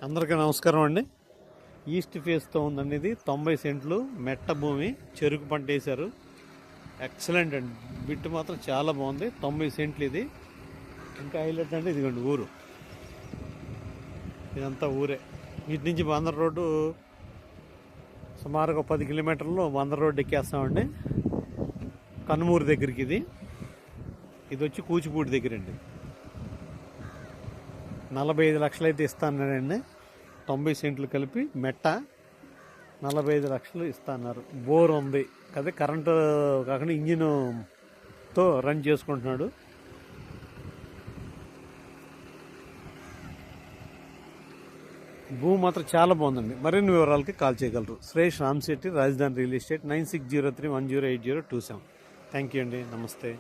అందరికీ నమస్కారం అండి. ఈస్ట్ ఫేస్తో ఉందండి. ఇది 90 సెంట్లు మెట్ట భూమి, చెరుకు పంట వేశారు. ఎక్సలెంట్ అండి. బిట్టు మాత్రం చాలా బాగుంది. 90 సెంట్లు ఇది. ఇంకా హైలైట్ అంటే ఇదిగోండి ఊరు, ఇదంతా ఊరే. ఇటు నుంచి బందర్ రోడ్డు సుమారుగా 10 కిలోమీటర్లు బందర్ రోడ్డు ఎక్కేస్తామండి. కనుమూరు దగ్గరికి ఇది వచ్చి కూచిపూడి దగ్గర అండి. 45 లక్షలు అయితే ఇస్తానండి. 90 సెంట్లు కలిపి మెట్ట 45 లక్షలు ఇస్తున్నారు. బోర్ ఉంది కదా, కరెంటు కాకుండా ఇంజిన్తో రన్ చేసుకుంటున్నాడు. భూమి మాత్రం చాలా బాగుందండి. మరిన్ని వివరాలకి కాల్ చేయగలరు. శ్రేష్ రామ్శెట్టి, రాజధాని రియల్ ఎస్టేట్, 9603108027. థ్యాంక్ యూ అండి. నమస్తే.